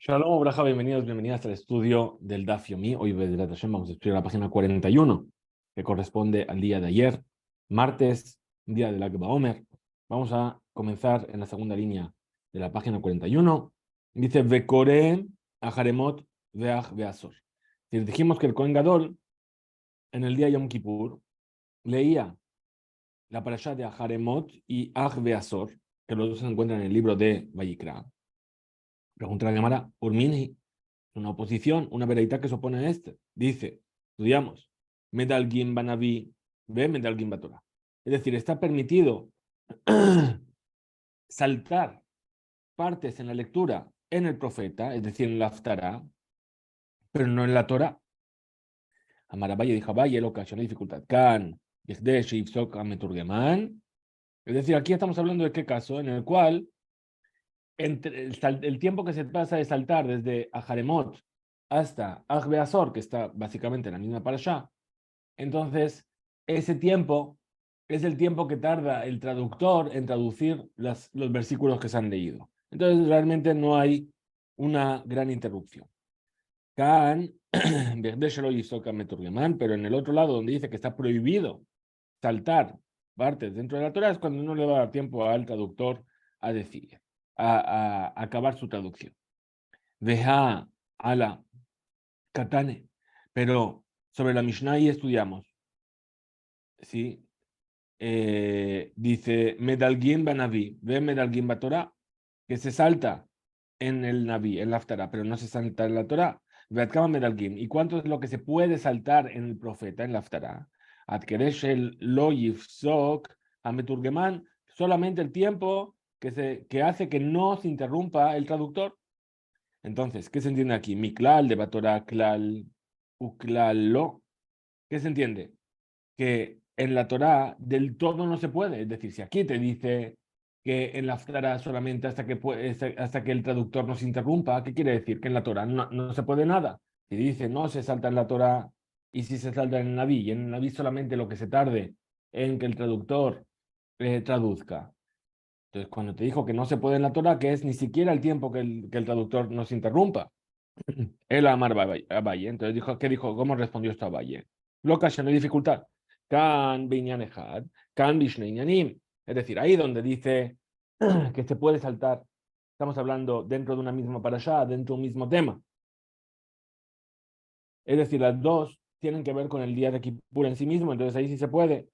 Shalom, Braja, bienvenidas al estudio del Daf Yomi. Hoy, Bezrat Hashem, vamos a estudiar la página 41, que corresponde al día de ayer, martes, día del Lag BaOmer. Vamos a comenzar en la segunda línea de la página 41. Dice, Vekore Aharemot Veach Beazor. Dijimos que el Kohen Gadol, en el día Yom Kippur, leía la parashá de Aharemot y Ach Beazor, que los dos se encuentran en el libro de Vayikra. Pregunta la Gemara, Urmini, una oposición, una veraita que se opone a este. Dice, estudiamos, Medalgim Banavi, ve Medalgim Batorah. Es decir, está permitido saltar partes en la lectura en el profeta, es decir, en la Haftará, pero no en la Torah. Amarabaya dijo, vaya, lo ocasiona dificultad. Kan, Yehdesh, Yifsok, Ameturgeman. Es decir, aquí estamos hablando de qué caso, en el cual el tiempo que se pasa de saltar desde Aharemot hasta Beazor, que está básicamente en la misma parashá, entonces ese tiempo es el tiempo que tarda el traductor en traducir los versículos que se han leído. Entonces realmente no hay una gran interrupción. Kan, pero en el otro lado donde dice que está prohibido saltar partes dentro de la Torah es cuando no le va a dar tiempo al traductor a decir, a acabar su traducción. Deja a la Katane, pero sobre la Mishnah ahí estudiamos, ¿sí? Dice Medalgim Banavi, ve Medalgim Batorah, que se salta en el Naví, en la Haftará, pero no se salta en la Torah. Veatkama Medalgim. ¿Y cuánto es lo que se puede saltar en el profeta, en la Haftará? Adkeresh el lo yifsok ameturgeman, solamente el tiempo que hace que no se interrumpa el traductor. Entonces, ¿qué se entiende aquí? Miklal de Batorah, klal, uklal lo. ¿Qué se entiende? Que en la Torá del todo no se puede. Es decir, si aquí te dice que en la Haftará solamente hasta que el traductor nos interrumpa, ¿qué quiere decir? Que en la Torá no se puede nada. Si dice no se salta en la Torá y si se salta en el Naví, y en el Naví solamente lo que se tarde en que el traductor traduzca. Entonces, cuando te dijo que no se puede en la Torá, que es ni siquiera el tiempo que el traductor nos interrumpa. Él amar a Valle. Entonces dijo, ¿qué dijo? ¿Cómo respondió esto a Valle? Loca, no hay dificultad. Kan binyanehad, kan bishneinyanim. Es decir, ahí donde dice que se puede saltar, estamos hablando dentro de una misma parashá, dentro de un mismo tema. Es decir, las dos tienen que ver con el día de Kippur en sí mismo, entonces ahí sí se puede.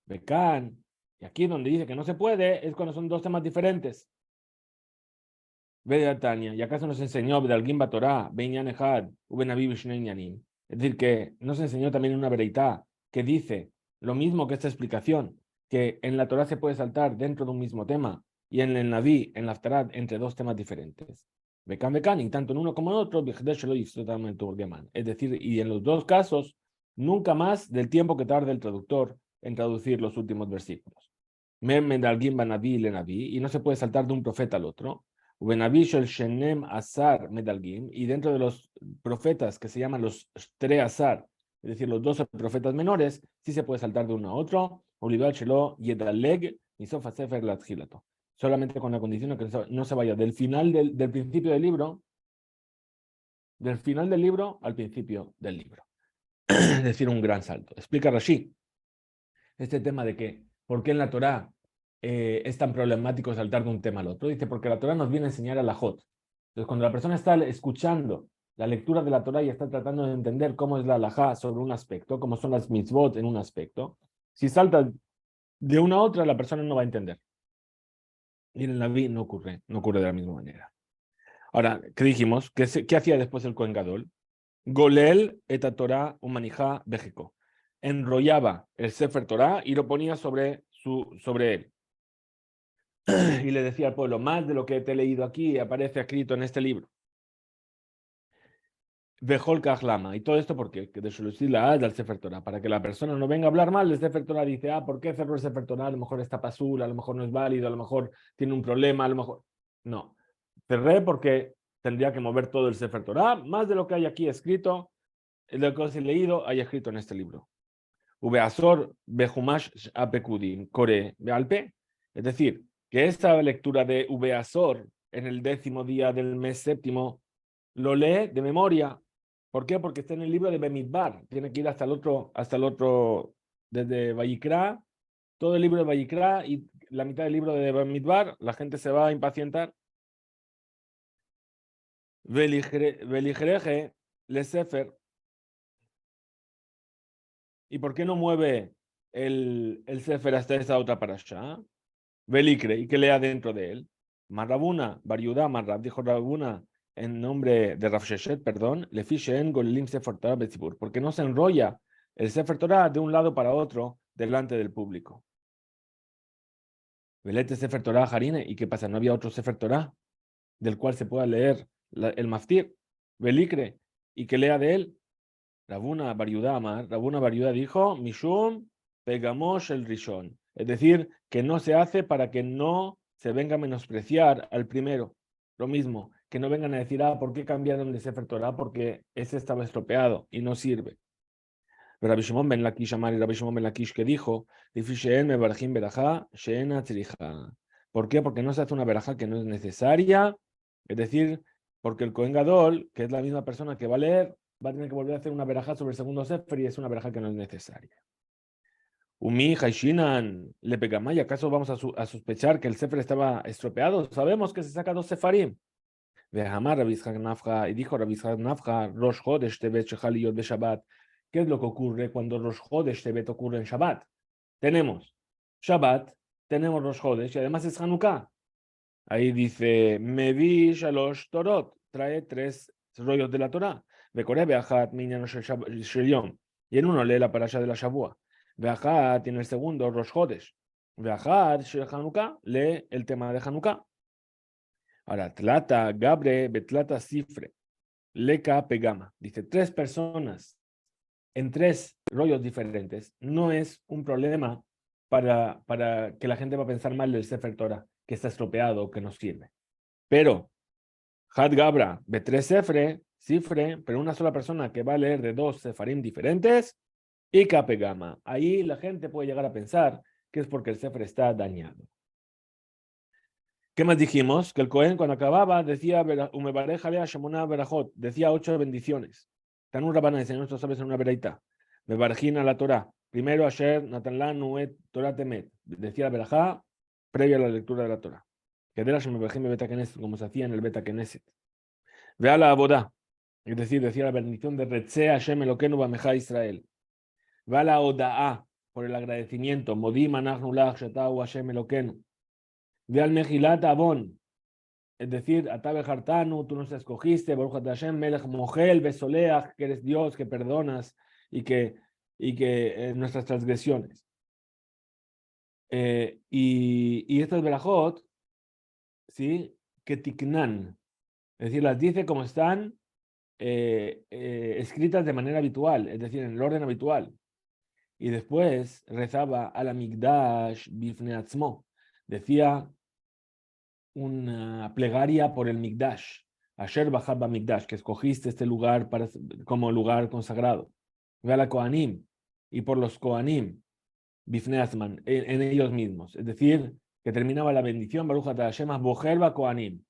Bekan. Y aquí donde dice que no se puede es cuando son dos temas diferentes. Ve Tania, ¿y acaso nos enseñó Bedalgim Batorá, Benyan Ejad, Ubenaví Bishneinyanim? Es decir, que nos enseñó también una vereitá que dice lo mismo que esta explicación, que en la Torá se puede saltar dentro de un mismo tema y en el Naví, en la Haftará, entre dos temas diferentes. Bekan, y tanto en uno como en otro, es decir, y en los dos casos, nunca más del tiempo que tarda el traductor en traducir los últimos versículos. Medalgim Banaví le Naví, y no se puede saltar de un profeta al otro. El Shenem Asar Medalgim, y dentro de los profetas que se llaman los Tre Asar, es decir, los 12 profetas menores, sí se puede saltar de uno a otro. Olivar Shelo Yedaleg Misofa Sefer Latjilato. Solamente con la condición de que no se vaya del final del principio del libro, del final del libro al principio del libro. Es decir, un gran salto. Explica Rashi este tema de que, ¿por qué en la Torá es tan problemático saltar de un tema al otro? Dice, porque la Torá nos viene a enseñar a la Jot. Entonces, cuando la persona está escuchando la lectura de la Torá y está tratando de entender cómo es la halajá sobre un aspecto, cómo son las mitzvot en un aspecto, si salta de una a otra, la persona no va a entender. Y en el Naví no ocurre de la misma manera. Ahora, ¿qué dijimos? ¿Qué hacía después el Kohen Gadol? Golel et Torah umanijá bejico. Enrollaba el Sefer Torah y lo ponía sobre él. Y le decía al pueblo, más de lo que te he leído aquí aparece escrito en este libro. Vejol Kahlama. ¿Y todo esto por qué? Que de Shulushila al Sefer Torah, para que la persona no venga a hablar mal del Sefer Torah. Dice, ¿por qué cerró el Sefer Torah? A lo mejor está pasul, a lo mejor no es válido, a lo mejor tiene un problema, a lo mejor... No. Cerré porque tendría que mover todo el Sefer Torah, más de lo que hay aquí escrito, de lo que os he leído, hay escrito en este libro. Ubeazor Bejumash Apekudim Kore Bealpe. Es decir, que esta lectura de Ubeazor en el 10º día del mes séptimo lo lee de memoria. ¿Por qué? Porque está en el libro de Bemidbar. Tiene que ir hasta el otro, desde Vayikra, todo el libro de Vayikra y la mitad del libro de Bemidbar, la gente se va a impacientar. Veligreje le Sefer. ¿Y por qué no mueve el Sefer hasta esa otra parasha? Velikre, y que lea dentro de él. Marrabuna, Bariudá, Marrab, dijo Rabuna en nombre de Rav Sheshet, perdón, le en Golelim Sefer Torah Betzibur, porque no se enrolla el Sefer Torah de un lado para otro delante del público. Velete Sefer Torah Harine, ¿y qué pasa? ¿No había otro Sefer Torah del cual se pueda leer el Maftir? Velikre, y que lea de él. Rabuna Bariudá Amar, Rabuna Bariudá dijo, Mishum Pegamosh el Rishon, es decir, que no se hace para que no se venga a menospreciar al primero. Lo mismo, que no vengan a decir, ¿por qué cambiaron de Sefer Torah? Porque ese estaba estropeado y no sirve. Pero Rabbi Shimon ben Lakish Amar y Rabbi Shimon ben Lakish que dijo, ¿por qué? Porque no se hace una verajá que no es necesaria, es decir, porque el Kohen Gadol, que es la misma persona que va a leer, va a tener que volver a hacer una verajá sobre el segundo Sefer y es una verajá que no es necesaria. Umi, Haishinan, le pegamay, ¿acaso vamos a sospechar que el Sefer estaba estropeado? Sabemos que se saca 2 Sefarim. Vehamar Rabbi Yitzhak Nafja, y dijo Rabbi Yitzhak Nafja, Rosh Chodesh Tevet Shechal Yod de Shabbat. ¿Qué es lo que ocurre cuando Rosh Chodesh Tevet ocurre en Shabbat? Tenemos Shabbat, tenemos Rosh Chodesh y además es Hanukkah. Ahí dice, Mevi Shalosh Torot, trae 3 rollos de la Torah. Vekoreh Beachat Minyan Shel Yom. Y en uno lee la parasha de la Shavua. Beachat tiene el segundo, Rosh Chodesh. Beachat Shel Hanukkah lee el tema de Hanukkah. Ahora, Tlata Gabre Betlata Cifre. Leka Pegama. Dice, 3 personas en 3 rollos diferentes no es un problema para que la gente va a pensar mal del Sefer Torah, que está estropeado o que no sirve. Pero, Had Gabra, B3 Cifre, pero una sola persona que va a leer de 2 Sefarim diferentes, y Kapegama. Ahí la gente puede llegar a pensar que es porque el Sefer está dañado. ¿Qué más dijimos? Que el Cohen cuando acababa decía decía 8 bendiciones. Tan un rabana enseñó nuestros sabios en una vereita. Bebarjina la Torah. Primero Asher Natanla Nuet Torah Temet. Decía la verajá previa a la lectura de la Torah. Que de la Shemebarjim Beta Knesset, como se hacía en el Beta Knesset. Vea la Abodá. Es decir, decía la bendición de Retzeh Hashem Elokeinu Bameja Israel. Vea la Oda'a, por el agradecimiento. Modim Anachnu Lach Shetau Hashem Elokeinu. Ve al Mejilat Avon, es decir, Atabe Hartanu, tú nos escogiste, Baruch Hashem, Melech Mogel, Besoleach, que eres Dios, que perdonas y que nuestras transgresiones. Y estas Berajot, ¿sí? Que Tiknan, es decir, las dice como están escritas de manera habitual, es decir, en el orden habitual. Y después rezaba al Amigdash Bifne Atzmo, decía una plegaria por el Migdash, Asher Bajaba Migdash, que escogiste este lugar como lugar consagrado. Ve a la Kohanim, y por los Kohanim, Bifnei Atzman, en ellos mismos. Es decir, que terminaba la bendición, Baruch Ata Hashem, Bojerba Kohanim.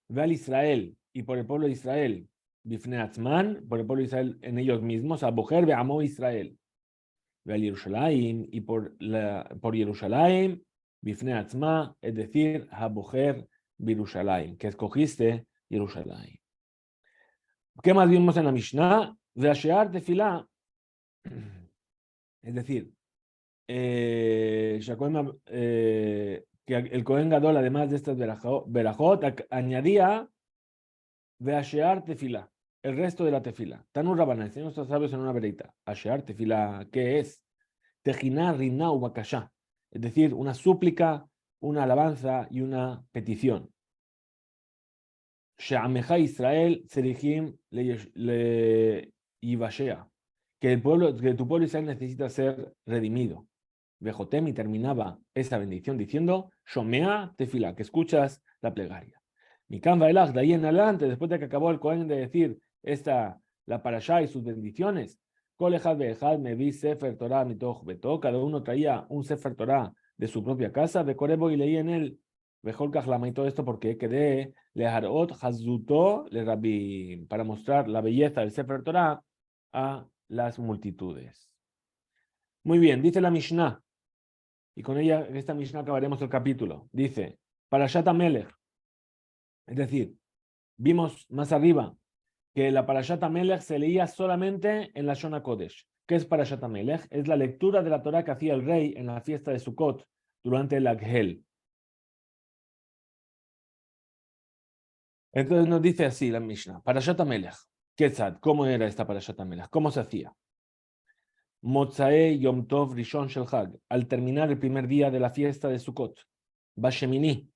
Ve al Israel, y por el pueblo de Israel, Bifnei Atzman, por el pueblo de Israel en ellos mismos, a Bojer Amo Israel. Ve al Yerushalayim, y por Yerushalayim, Bifnei Atzma, es decir, Habojer Birushalayim, que escogiste Yerushalayim. ¿Qué más vimos en la Mishnah? Veashear Tefilá, es decir, que el Kohen Gadol, además de estas verajot, añadía Veashear Tefilá, el resto de la tefila. Tanu Rabbanan, enseñó nuestros sabios en una vereita. Ashear Tefilá, ¿qué es? Tejiná Rinau Bakashá, es decir, una súplica, una alabanza y una petición. She'ameja Israel Serihim le Yivashea, que tu pueblo Israel necesita ser redimido. Vejotem, y terminaba esa bendición diciendo Shomea Tefila, que escuchas la plegaria. Mikam Vaelach, de ahí en adelante, después de que acabó el Cohen de decir la parashá y sus bendiciones, cada uno traía un Sefer Torah de su propia casa, de Corebo y leía en él, Bejol Kajlama, y todo esto porque quedé leharot hazuto le rabim, para mostrar la belleza del Sefer Torah a las multitudes. Muy bien, dice la Mishnah, y con ella, esta Mishnah acabaremos el capítulo. Dice, Parashat HaMelech, es decir, vimos más arriba que la Parashat HaMelech se leía solamente en la Shona Kodesh. ¿Qué es Parashat HaMelech? Es la lectura de la Torah que hacía el rey en la fiesta de Sukkot durante el Aghel. Entonces nos dice así la Mishnah, Parashat HaMelech, Ketzad, ¿cómo era esta Parashat HaMelech? ¿Cómo se hacía? Motzae Yom Tov Rishon Shel Hag, al terminar el primer día de la fiesta de Sukkot, Bashemini,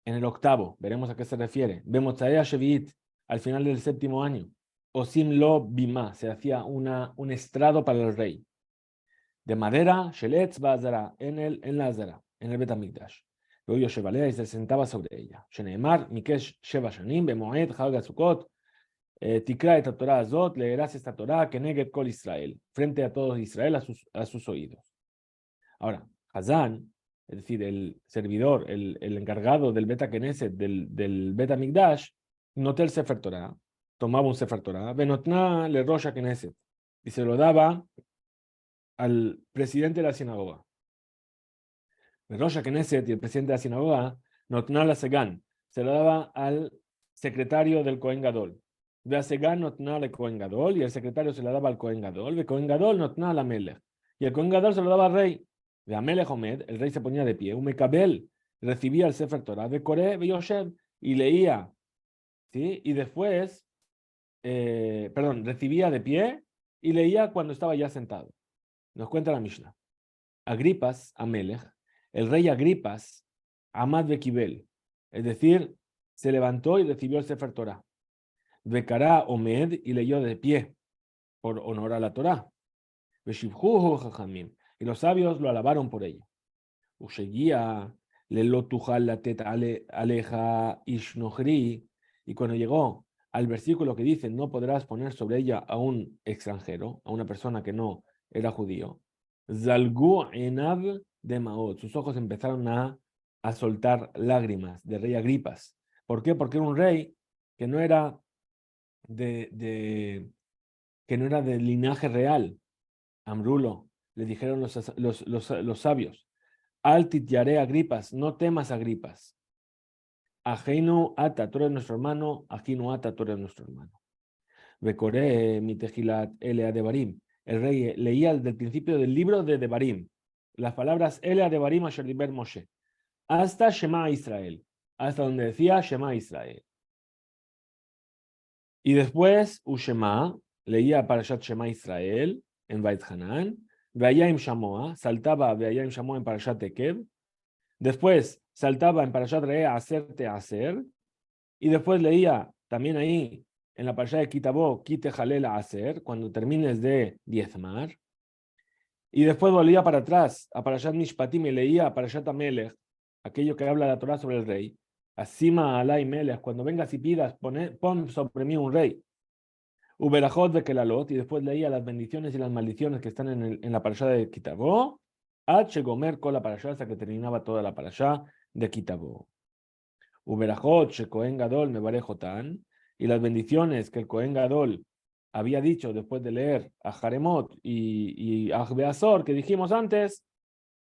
en el octavo, veremos a qué se refiere, Bemotzae Shevi'it, al final del séptimo año, Osim Lo Bima, se hacía un estrado para el rey, de madera, Sheletz Bazara, en la Azara, en el Betamikdash. Luego Shevalea y se sentaba sobre ella. Sheneemar, Mikesh Sheva Shanim, Bemoed, Hag Sukkot, Tikra et Torah Azot, leerás esta Torah, Keneged Kol Israel, frente a todos Israel, a sus oídos. Ahora, Hazán, es decir, el servidor, el encargado del Beta Knesset, del Beta Mikdash, notó el Sefer Torah, tomaba un Sefer Torah, Benotna le Rosh Knesset, y se lo daba al presidente de la sinagoga. El Rosh Knesset y el presidente de la sinagoga, Notna la Segan, se lo daba al secretario del Kohen Gadol. Ve a Segan Notna le Kohen Gadol, y el secretario se lo daba al Kohen Gadol. Ve Kohen Gadol Notna la Melech, y el Kohen Gadol se lo daba al rey. Ve a Melech Omed, el rey se ponía de pie. Umekabel recibía el Sefer Torah. Ve Kore, ve Yoshev, y leía. ¿Sí? Y después, recibía de pie y leía cuando estaba ya sentado. Nos cuenta la Mishnah. Agripas, Amelech, el rey Agripas, Amad Bekibel, es decir, se levantó y recibió el Sefer Torah. Bekará Omed, y leyó de pie, por honor a la Torah. Beshivhuhu Jajamim, y los sabios lo alabaron por ello. Usheguía, Lelotujal Latet Aleja Ishnohri, y cuando llegó al versículo que dice, no podrás poner sobre ella a un extranjero, a una persona que no era judío, Zalgu Enav de Maot, sus ojos empezaron a soltar lágrimas de rey Agripas. ¿Por qué? Porque era un rey que no era que no era del linaje real. Amrulo, le dijeron los sabios, Altit Yare Agripas, no temas Agripas. Ajeinu Ata, tú eres nuestro hermano, Ajinu Ata, tú eres nuestro hermano. Becoré mi tejilat Elea de Barim. El rey leía desde el principio del libro de Devarim las palabras Elea de Barim Asher Diber Moshe, hasta Shema Israel, hasta donde decía Shema Israel. Y después Ushema leía Parashat Shema Israel en Beit Hanan, Veayim Shamoa, saltaba Veayim Shamoa en Parashat Ekev, después saltaba en Parashat Re'eh Aser Te Aser, y después leía también ahí en la Parashat de Kitabó, Kite Jalel Aser, cuando termines de diezmar, y después volvía para atrás a Parashat Mishpatim y leía Parashat Amelech, aquello que habla la Torah sobre el rey, Asima Alay Melech, cuando vengas y pidas, pon sobre mí un rey. Uberajot de Kelalot, y después leía las bendiciones y las maldiciones que están en la parashá de Kitabó, H. Gomer con la parashá hasta que terminaba toda la parashá de Kitabó. Uberajot, Shekohen Gadol, Mebarejotan, y las bendiciones que el Kohen Gadol había dicho después de leer a Jaremot y a Beazor, que dijimos antes,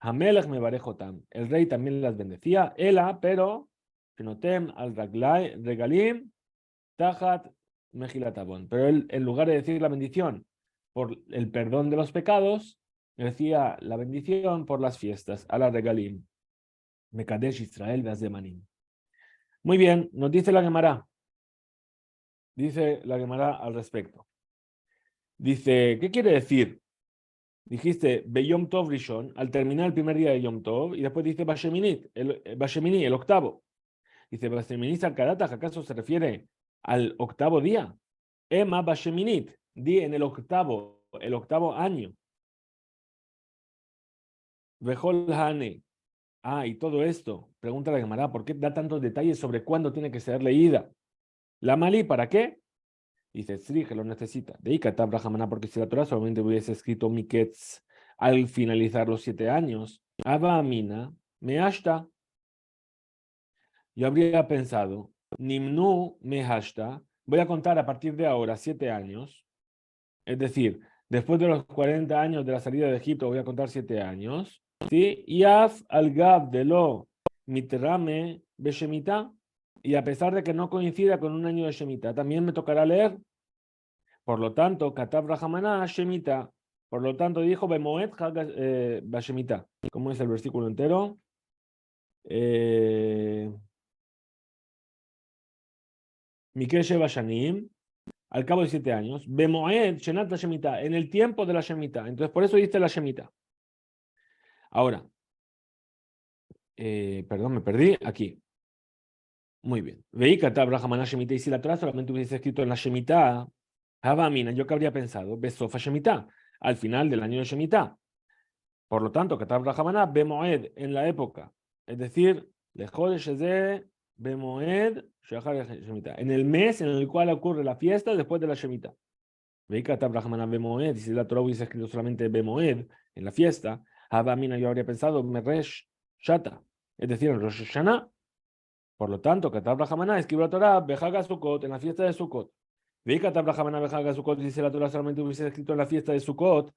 Hamelech Mebarejotan, el rey también las bendecía, Ela, pero, Shenotem al Regalim, Tajat Mejilatabón. Pero él, en lugar de decir la bendición por el perdón de los pecados, decía la bendición por las fiestas, a la regalim. Mekadesh Israel Beazemanim. Muy bien, nos dice la Gemara. Dice la Gemara al respecto. Dice, ¿qué quiere decir? Dijiste Beyom Tov Rishon, al terminar el primer día de Yom Tov, y después dice Bashemini, el octavo. Dice Bashemini Sarkadataj, ¿acaso se refiere al octavo día? Ema Basheminit, di en el octavo año. Vejol Hane. Y todo esto, pregunta la Gemara, ¿por qué da tantos detalles sobre cuándo tiene que ser leída? La Malí, ¿para qué? Dice, sí, que lo necesita. De Ikatab Rahamana, porque si la Torah solamente hubiese escrito Miketz al finalizar los 7 años, Abba Amina, Meashta. yo habría pensado, Nimnu Mehashta, voy a contar a partir de ahora 7 años, es decir, después de los 40 años de la salida de Egipto, voy a contar 7 años, ¿sí? Yaf al-Gab de lo mitrame Beshemita, y a pesar de que no coincida con un año de Shemitah, también me tocará leer. Por lo tanto, Katab Rahamana Shemitah. Por lo tanto, dijo Bemoed Bashemitah. ¿Cómo es el versículo entero? Mikeshe Bashanim. Al cabo de 7 años. Bemoed Shenat la Shemitah. En el tiempo de la Shemitah. Entonces, por eso dice la Shemitah. Ahora. Perdón, me perdí. Aquí. Muy bien. Veí Katab Rahamana Shemitah. Y si la Torah solamente hubiese escrito en la Shemitah, Havamina, yo que habría pensado, Besofa Shemitah. Al final del año de Shemitah. Por lo tanto, Katab Rahamana Bemoed en la época, es decir, Bemoed en el mes en el cual ocurre la fiesta después de la Shemitah. Veí Katab Rahamana Bemoed, y si la Torah hubiese escrito solamente Bemoed en la fiesta, Habamina yo habría pensado Meresh Shata, es decir, en Rosh Hashanah. Por lo tanto, Katab Rahamana escribió la Torah Bejaga Sukkot en la fiesta de Sukkot. Veí Katab Rahamana Bejaga Sukkot, y si la Torah solamente hubiese escrito en la fiesta de Sukkot,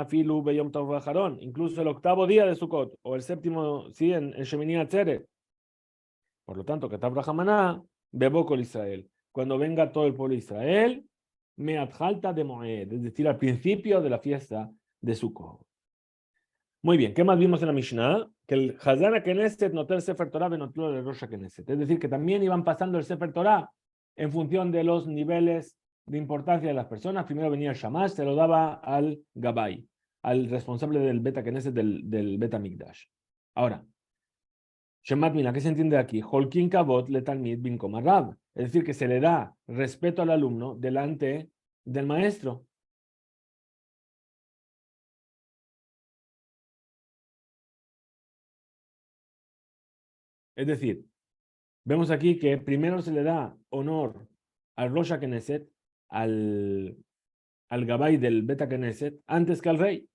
Filu Beyom Tov Bajaron, incluso el 8º día de Sukkot, o el 7º, sí, en Shemini Atzeret. Por lo tanto, Katab Rahamana, Bebokol Israel. Cuando venga todo el pueblo de Israel, Meatjalta de Moed, es decir, al principio de la fiesta de Sukkot. Muy bien, ¿qué más vimos en la Mishnah? Que el Hazana Knesset notó el Sefer Torah benotó el Rosh Knesset. Es decir, que también iban pasando el Sefer Torah en función de los niveles de importancia de las personas. Primero venía el Shamash, se lo daba al Gabay, al responsable del Beta Knesset, del Beta Mikdash. Ahora, Shemat Mina, ¿qué se entiende aquí? Holkin Kavot le Talmid bin Komarab. Es decir, que se le da respeto al alumno delante del maestro. Es decir, vemos aquí que primero se le da honor al Rosh Knesset, al Gabay del Beta Knesset, antes que al rey.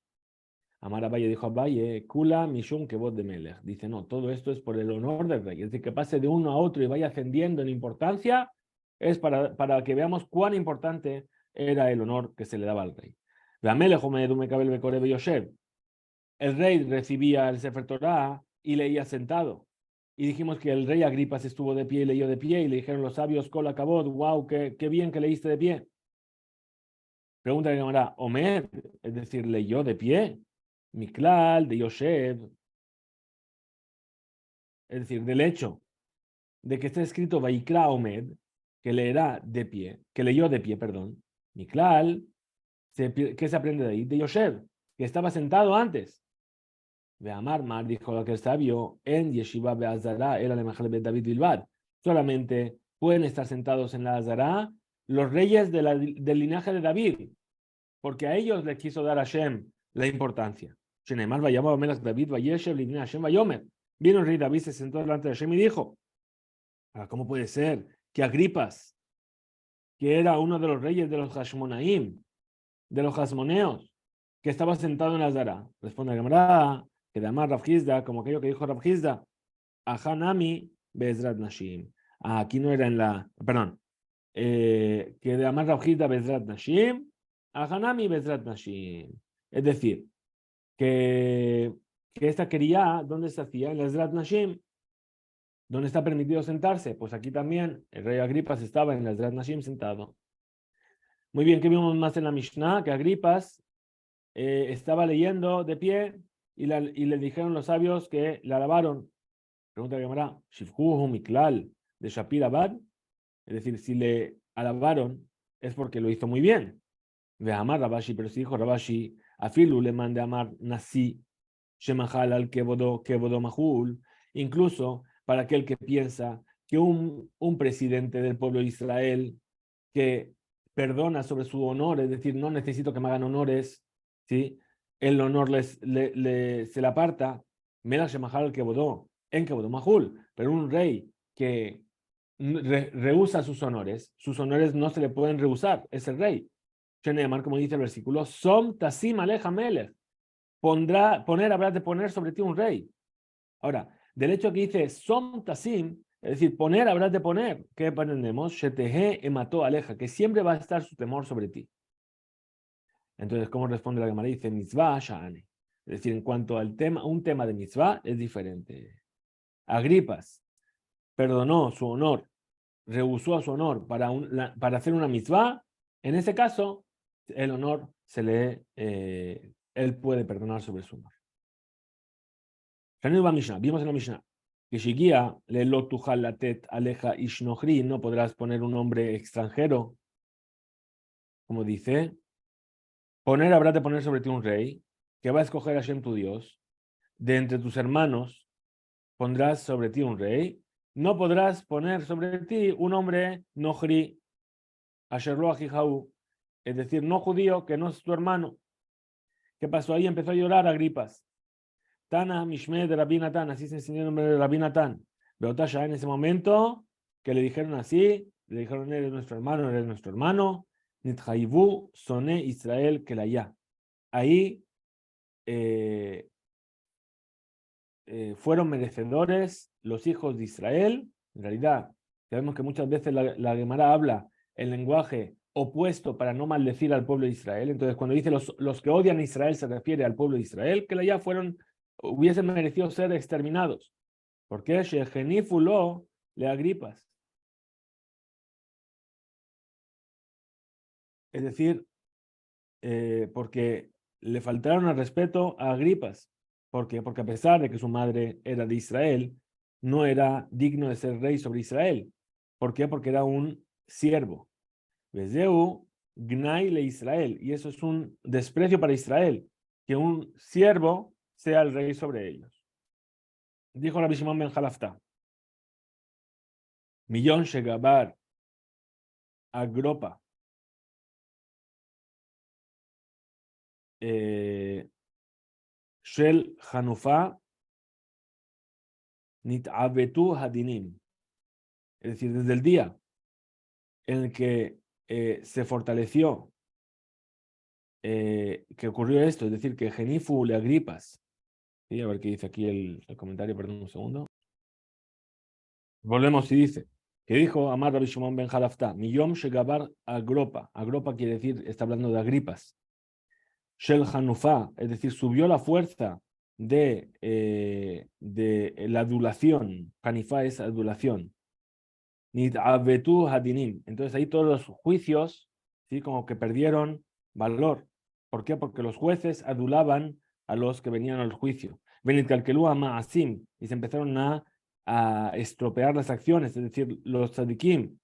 Amar Abaye dijo a Abaye, Kula Mishum Kevod de Melech. Dice, no, todo esto es por el honor del rey. Es decir, que pase de uno a otro y vaya ascendiendo en importancia, es para que veamos cuán importante era el honor que se le daba al rey. El rey recibía el Sefer Torah y leía sentado. Y dijimos que el rey Agripas estuvo de pie y leyó de pie, y le dijeron los sabios, Kola Kabod, wow, qué bien que leíste de pie. Pregunta que llamará Omer, es decir, leyó de pie. Miklal, de Yoshev, es decir, del hecho de que está escrito Vaikra Omed, que leerá de pie, que leyó de pie, perdón. Miklal, ¿qué se aprende de ahí? De Yoshev, que estaba sentado antes. Ve Amar Mar, dijo aquel sabio, en Yeshiva Beazara, era de David Bilbad. Solamente pueden estar sentados en la Azara los reyes del linaje de David, porque a ellos les quiso dar a Hashem la importancia. Shenemar llamaba Melach David, Vayeshev, Livna Hashem, Vayomer. Vino el rey David, se sentó delante de Hashem y dijo, ¿cómo puede ser que Agripas, que era uno de los reyes de los Hashmonaim, de los Hasmoneos, que estaba sentado en la Azara? Responde Gemara, que de Amar Rav Hizda, como aquello que dijo Rav Hizda, Ahanami Bezrat Nashim. Aquí no era en la, perdón, que de Amar Rav Hizda Bezrat Nashim, Ahanami Bezrat Nashim. Es decir, que esta quería, ¿dónde se hacía? En la Bezrat Nashim. ¿Dónde está permitido sentarse? Pues aquí también el rey Agripas estaba en la Ezrat Nashim sentado. Muy bien, ¿qué vimos más en la Mishnah? Que Agripas estaba leyendo de pie y le dijeron los sabios que la alabaron. Pregunta que llamará Shifhuhu Miklal de Shapir Abad. Es decir, si le alabaron es porque lo hizo muy bien. Ve a Amar Rabashi, pero si dijo Rabashi, Afilu le mande a Amar Nasi, Shemahal al Kevodo Mahul, incluso para aquel que piensa que un presidente del pueblo de Israel que perdona sobre su honor, es decir, no necesito que me hagan honores, ¿sí? El honor se le aparta, Mela Shemahal al Kevodo, en Kevodo Mahul, pero un rey que rehúsa sus honores no se le pueden rehusar, es el rey. Shenemar, como dice el versículo, Som Tasim Aleja Melech, habrá de poner sobre ti un rey. Ahora, del hecho que dice Som Tasim, Es decir, poner habrás de poner. ¿Qué aprendemos? Shetehe emató aleja, que siempre va a estar su temor sobre ti. Entonces, ¿cómo responde la Gemara? Dice, mitzvah sha'ane. Es decir, en cuanto al tema, un tema de mitzvah es diferente. Agripas perdonó su honor, rehusó a su honor para hacer una mitzvah. En ese caso, el honor él puede perdonar sobre su honor. Vimos en la Mishnah que Shigia le lo tujal latet aleja ishnohri, no podrás poner un nombre extranjero, como dice, habrá de poner sobre ti un rey, que va a escoger a Hashem tu Dios, de entre tus hermanos pondrás sobre ti un rey, no podrás poner sobre ti un hombre nohri, asherlo ajijaú, es decir, no judío, que no es tu hermano. ¿Qué pasó ahí? Empezó a llorar Agripas. Tana Mishme de Rabbi Natán, así se enseñó el nombre de Rabbi Natán. Beotasha, en ese momento que le dijeron así, le dijeron, eres nuestro hermano, Nithaivu, Soné Israel Kelayá. Ahí fueron merecedores los hijos de Israel. En realidad, sabemos que muchas veces la Gemara habla el lenguaje opuesto para no maldecir al pueblo de Israel. Entonces, cuando dice los que odian a Israel, se refiere al pueblo de Israel, que ya hubiesen merecido ser exterminados. ¿Por qué? Shehenifulo le Agripas. Es decir, porque le faltaron al respeto a Agripas. ¿Por qué? Porque a pesar de que su madre era de Israel, no era digno de ser rey sobre Israel. ¿Por qué? Porque era un siervo. Vezeu gnai le Israel. Y eso es un desprecio para Israel, que un siervo sea el rey sobre ellos. Dijo Rabbi Shimon ben Jalafta, Millón Shegabar Agropa, Shel Hanufa Nit'abetu Hadinim. Es decir, desde el día en el que se fortaleció, que ocurrió esto, es decir, que Genifu le Agripas. ¿Sí? A ver qué dice aquí el comentario, perdón un segundo. Volvemos y dice, que dijo Amar Rabbi Shimon ben Jalafta, Miyom Shegabar Agropa. Agropa quiere decir, está hablando de Agripas. Shel Hanufa, es decir, subió la fuerza de la adulación. Hanifa es adulación. Nit'abetu hadinim. Entonces ahí todos los juicios, ¿sí? Como que perdieron valor. ¿Por qué? Porque los jueces adulaban a los que venían al juicio. Benitkalkelua ma'asim, y se empezaron a estropear las acciones, es decir, los tzadikim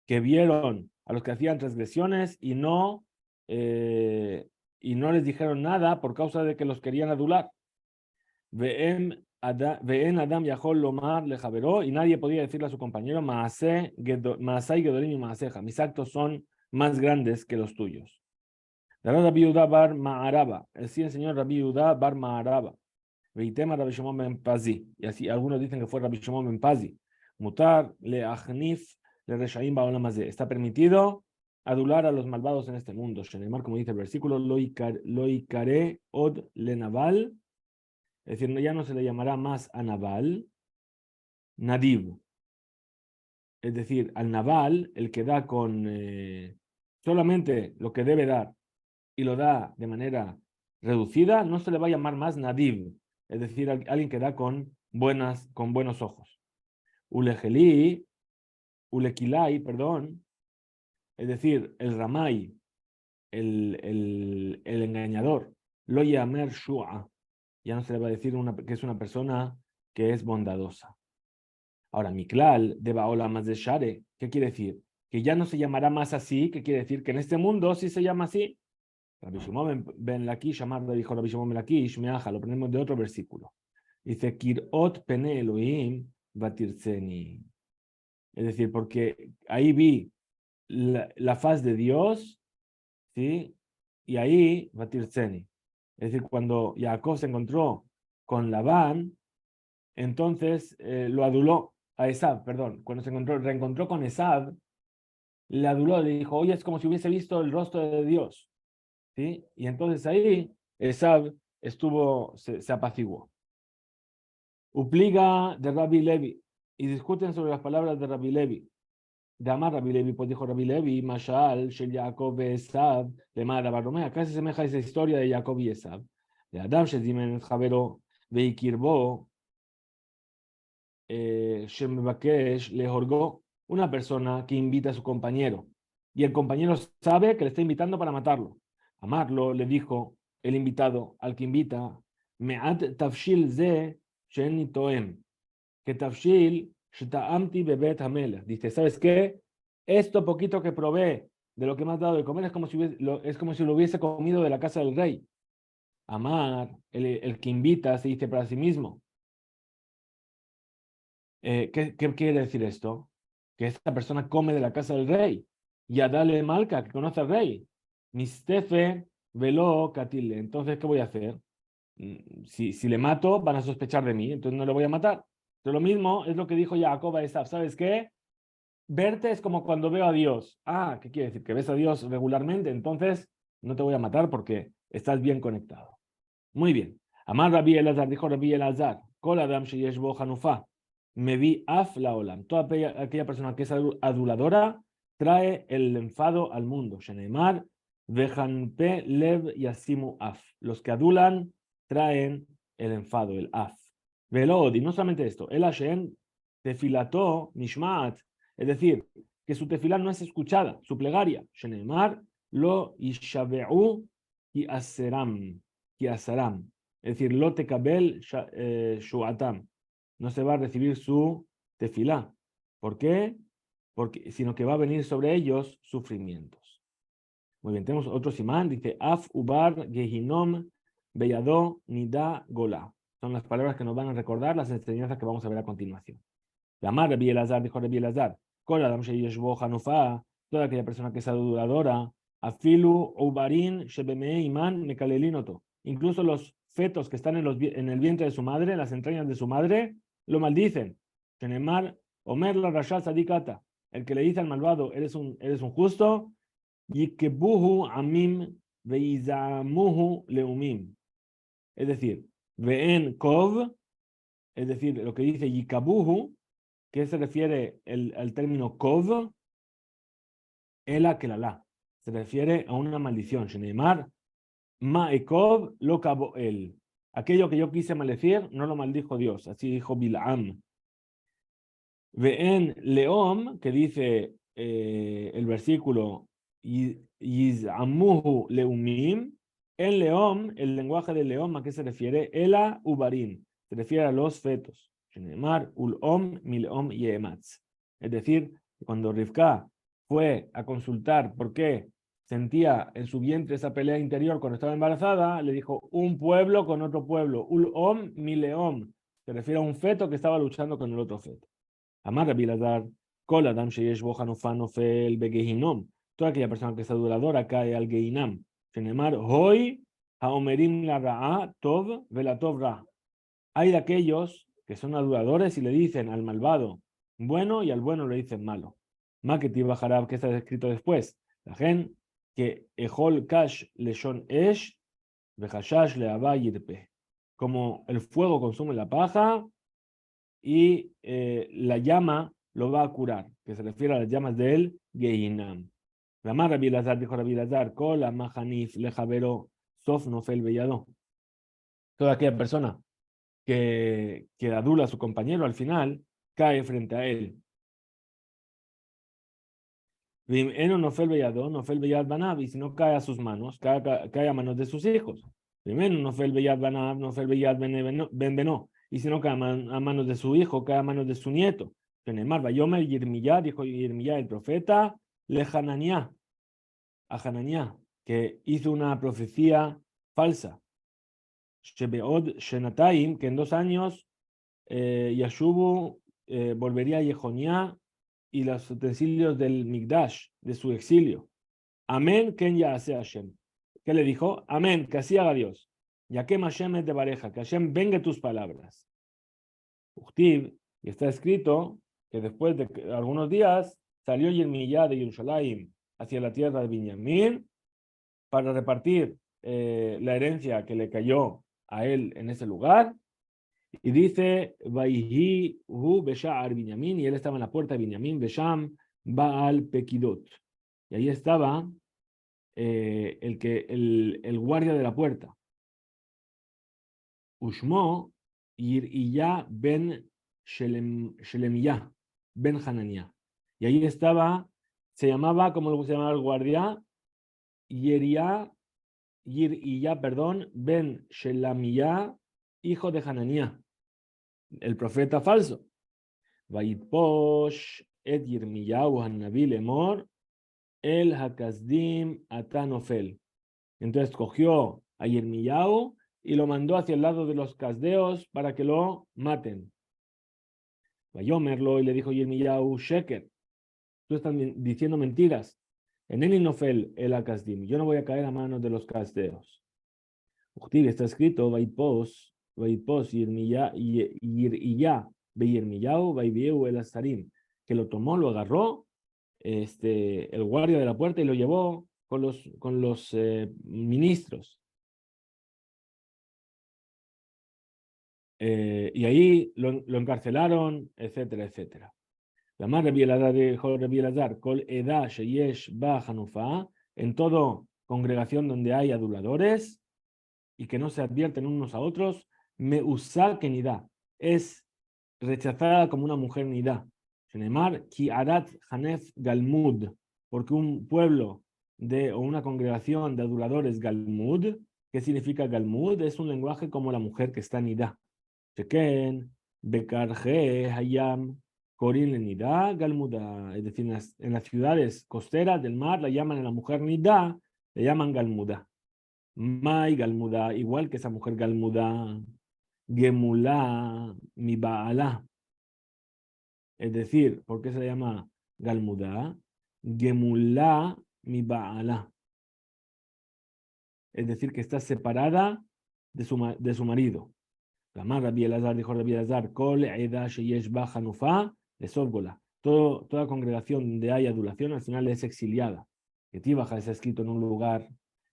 que vieron a los que hacían transgresiones y no les dijeron nada por causa de que los querían adular. Ve'en Adam Yahol Lomar le javeró, y nadie podía decirle a su compañero, Maasai Gedolim y Maaseja, mis actos son más grandes que los tuyos. Rabbi Yehuda bar Ma'araba, el sí enseñó Rabbi Yehuda bar Ma'araba. Veitema Rabbi Shimon ben Pazi, y así algunos dicen que fue Rabbi Shimon ben Pazi. Mutar le Achnif le Reshaim Baolamazé. Está permitido adular a los malvados en este mundo. Shenemar, como dice el versículo, Loikare od le Naval. Es decir, ya no se le llamará más a Naval, Nadiv. Es decir, al Naval, el que da con solamente lo que debe dar y lo da de manera reducida, no se le va a llamar más Nadiv. Es decir, alguien que da con buenos ojos. Ulekilai, perdón, es decir, el Ramay, el engañador, lo yamer Shua, ya no se le va a decir que es una persona que es bondadosa. Ahora, Miklal de Baola más de Share, ¿qué quiere decir? Que ya no se llamará más así, ¿qué quiere decir? Que en este mundo sí se llama así. Rabbi Shimon ben Lakish, dijo Rabbi Shimon ben Lakish, lo ponemos de otro versículo. Dice, Kirot pene Elohim batirzeni. Es decir, porque ahí vi la faz de Dios, ¿sí? Y ahí batirzeni. Es decir, cuando Jacob se encontró con Labán, entonces lo aduló a Esab, perdón. Cuando reencontró con Esab, le aduló, le dijo, oye, es como si hubiese visto el rostro de Dios. ¿Sí? Y entonces ahí Esab se apaciguó. Upliga de Rabbi Levi. y discuten sobre las palabras de Rabbi Levi. De Amar Rabbi Levi, pues dijo Rabbi Levi, Mashal, Shel Jacob Esav, de Mada Barromea. Acá se asemeja a esa historia de Jacob y Esav. De Adam Shezimen Javero, Veikirbo, Shembakesh, le jorgó una persona que invita a su compañero. Y el compañero sabe que le está invitando para matarlo. Amarlo le dijo el invitado al que invita, Me'at Tafshil Ze Sheni Toem, que Tafshil Shtaamti Bebet Hamelech. Dice, ¿sabes qué? Esto poquito que probé de lo que me has dado de comer es como si lo hubiese comido de la casa del rey. Amar, el que invita, se dice para sí mismo. ¿Qué quiere decir esto? Que esta persona come de la casa del rey. Y a Dale Malca, que conoce al rey. Mistefe velo catile. Entonces, ¿qué voy a hacer? Si le mato, van a sospechar de mí, entonces no le voy a matar. Pero lo mismo es lo que dijo Jacob a Esaf. ¿Sabes qué? Verte es como cuando veo a Dios. Ah, ¿qué quiere decir? Que ves a Dios regularmente, entonces no te voy a matar porque estás bien conectado. Muy bien. Amar Rabbi Elazar, dijo Rabbi Elazar, Kol Adam sheyesh bo Hanufá, me vi af la olam. Toda aquella persona que es aduladora trae el enfado al mundo. Sheneimar, vejanpe lev yasimu af. Los que adulan traen el enfado, el af. Velod, y no solamente esto, el Hashem tefilató nishmaat, es decir, que su tefilá no es escuchada, su plegaria. Sheneimar lo ishabe'u y aseram. Kiasaram, es decir, lo tekabel shuatam, no se va a recibir su tefilá. ¿Por qué? Sino que va a venir sobre ellos sufrimientos. Muy bien, tenemos otro simán, dice af ubar gehinom beyado nida gola. Son las palabras que nos van a recordar las enseñanzas que vamos a ver a continuación. Lamar Rabbi Elazar, dijo Rabbi Elazar, kol adam sheyeshbo hanufá, toda aquella persona que es aduladora, afilu ubarin shebemei iman mekalelinoto. Incluso los fetos que están en el vientre de su madre, en las entrañas de su madre, lo maldicen. Shenemar, Omer la Rasha Sadikata, el que le dice al malvado, eres un justo, Yikebuhu Amim Veizamuhu Leumim. Es decir, Veen Kov, es decir, lo que dice Yikabuhu, que se refiere al término Kov, Ela Kelala. Se refiere a una maldición. Shenemar, Ma'ekov lo cabo él. Aquello que yo quise maldecir, no lo maldijo Dios. Así dijo Bilaam. Ve'en Leom, que dice el versículo Yizamuhu Leumim. En Leom, el lenguaje de Leom, ¿a qué se refiere? Ela Ubarim. Se refiere a los fetos. Shenemar Ulom Mileom Yematz. Es decir, cuando Rivka fue a consultar por qué sentía en su vientre esa pelea interior cuando estaba embarazada, le dijo un pueblo con otro pueblo, ulom mi león, se refiere a un feto que estaba luchando con el otro feto. Amar Rabbi Elazar, kol adam sheyesh bo hanufá nofel begehinom, toda aquella persona que es aduladora cae al geinam, shenemar hoy haomerim la ra'a tov velatov ra. Hay de aquellos que son aduladores y le dicen al malvado bueno y al bueno le dicen malo. Maketi bajará, que está escrito después. La gente que Ejol Kash Leshon Esh, Vejashash Leaba Yirpe. Como el fuego consume la paja y la llama lo va a curar, que se refiere a las llamas del Geinam. Ramar Rabbi Elazar, dijo Rabbi Elazar, Kola Mahanif Lejavero Sof Nofel Bellado. Toda aquella persona que adula a su compañero al final cae frente a él. Eno nofel beyado, nofel beyad banav, y si no cae a sus manos, cae a manos de sus hijos. Primero nofel beyad banav, nofel beyad ben beno, y si no cae a manos de su hijo, cae a manos de su nieto. Tenemar, Bayomer Yirmiyah, dijo Yirmiyah el profeta, le Hananiah, a Hananiah, que hizo una profecía falsa. Shebeod Shenataim, que en 2 años Yashubu volvería a Yehonia y los utensilios del Migdash, de su exilio. Amén, Ken ya hace Hashem. ¿Qué le dijo? Amén, que así haga Dios. Ya que Hashem es de pareja, que Hashem venga tus palabras. Uchtib, y está escrito que después de algunos días salió Yirmiyah de Jerusalén hacia la tierra de Binyamin para repartir la herencia que le cayó a él en ese lugar. Y dice, Vaihi hu besha'ar Binyamin, y él estaba en la puerta de Binyamin, Besham Baal Pekidot. Y ahí estaba el guardia de la puerta. Ushmo Yir'iyah ben Shelemiyah ben Hananiah. Y ahí estaba, se llamaba, ¿cómo se llamaba el guardia? Yir'iyah, perdón, ben Shelemiyah, hijo de Hananiah, el profeta falso. Vayitposh et Yirmiyahu Hanavi lemor el Hakazdim Atanofel. Entonces cogió a Yirmiyahu y lo mandó hacia el lado de los casdeos para que lo maten. Vayomerlo, y le dijo Yirmiyahu, Sheker, tú estás diciendo mentiras. En el Inofel el Hakazdim, yo no voy a caer a manos de los casdeos. Uchtiv, está escrito, Vaipos Yirmiyah Beyirmiyahu Vaibieu el Asarim, que lo tomó, lo agarró el guardia de la puerta y lo llevó con los ministros. Y ahí lo encarcelaron, etcétera, etcétera. La madre Rabbi Elazar, Kol Eda Sheyesh Ba Hanufa, en toda congregación donde hay aduladores y que no se advierten unos a otros, me usa que nida, es rechazada como una mujer nida. Shenemar Ki Adat Hanef Galmud, porque un pueblo o una congregación de aduladores Galmud, ¿qué significa Galmud? Es un lenguaje como la mujer que está nida. Sheken, Bekarje, Hayam, Korin Nida, Galmuda. Es decir, en las ciudades costeras del mar la llaman a la mujer Nida, le llaman Galmuda. Mai Galmuda, igual que esa mujer Galmuda. Gemulá, mi Baala. Es decir, ¿por qué se le llama Galmuda? Gemulá, mi Baala. Es decir, que está separada de su marido. Rabbi Elazar dijo Rabbi Elazar, Kol Eda Sheyesh Ba Hanufa, Lesovgola. Toda congregación donde hay adulación al final es exiliada. Que Tibaja está escrito en un lugar,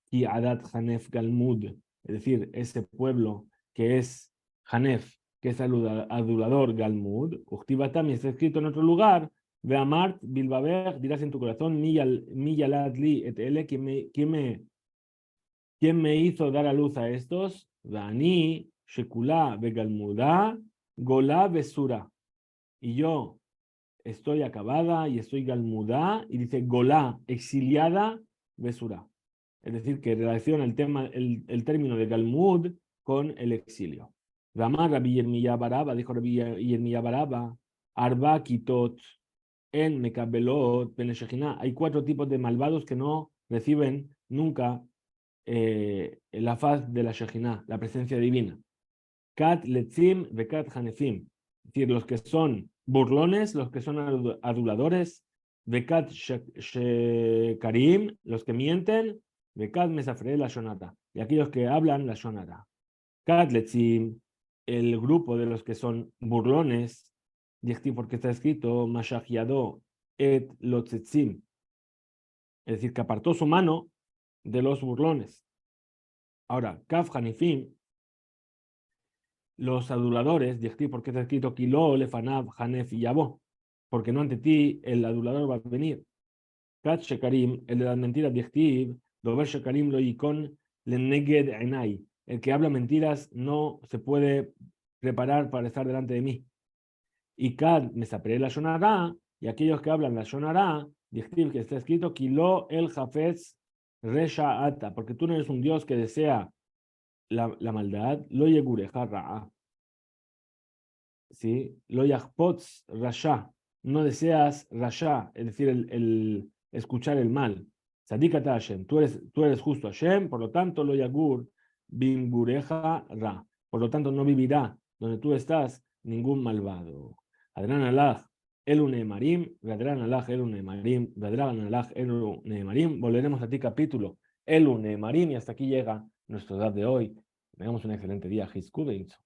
Ki Adat Hanef Galmud, es decir, ese pueblo que es Hanef, que es adulador Galmud. Uchtibatami está escrito en otro lugar, Veamart Bilbaber, dirás en tu corazón, Mi Yaladli et ele, ¿quién me hizo dar a luz a estos? Vani Shekulá Begalmudá, Golá Besura. Y yo estoy acabada y estoy Galmudá, y dice Golá, exiliada, Besura. Es decir, que relaciona el término de Galmud con el exilio. Ramar Rabbi Yirmiyah Baraba, dijo Rabbi Yirmiyah Baraba, Arba Kitot, en Mekabelot, Ben Shechina. Hay 4 tipos de malvados que no reciben nunca la faz de la Shechina, la presencia divina. Kat letzim vekat hanefim, es decir, los que son burlones, los que son aduladores, vekat shekarim, los que mienten, vekat mesafre la shonata, y aquellos que hablan la shonara. Kat letzim, el grupo de los que son burlones, porque está escrito mashachiado et lotzetzim, es decir, que apartó su mano de los burlones. Ahora, kaf hanefim, los aduladores, porque está escrito Kilo, Lefanav, Hanef y Yabó, porque no ante ti el adulador va a venir. Kat Shekarim, el de las mentiras, Dichtiv, Dover Shekarim lo yikon leneged enai, el que habla mentiras no se puede preparar para estar delante de mí. Y Kad Mesapre la Shonara, y aquellos que hablan la Shonara, Dichtiv, que está escrito Kilo el Jafetz Resha Ata, porque tú no eres un Dios que desea la maldad, lo yegureja ra'a. ¿Sí? Lo yahpots rasha, no deseas rasha, es decir, el escuchar el mal. Sadikata Hashem, tú eres justo Hashem, por lo tanto, lo yagur bimgureja ra. Por lo tanto, no vivirá donde tú estás ningún malvado. Adran alaj elune marim, Adran alaj elune marim, Adran alaj elune marim. Volveremos a ti capítulo elune marim, y hasta aquí llega nuestro día de hoy. Tengamos un excelente día. Hizkubenzo.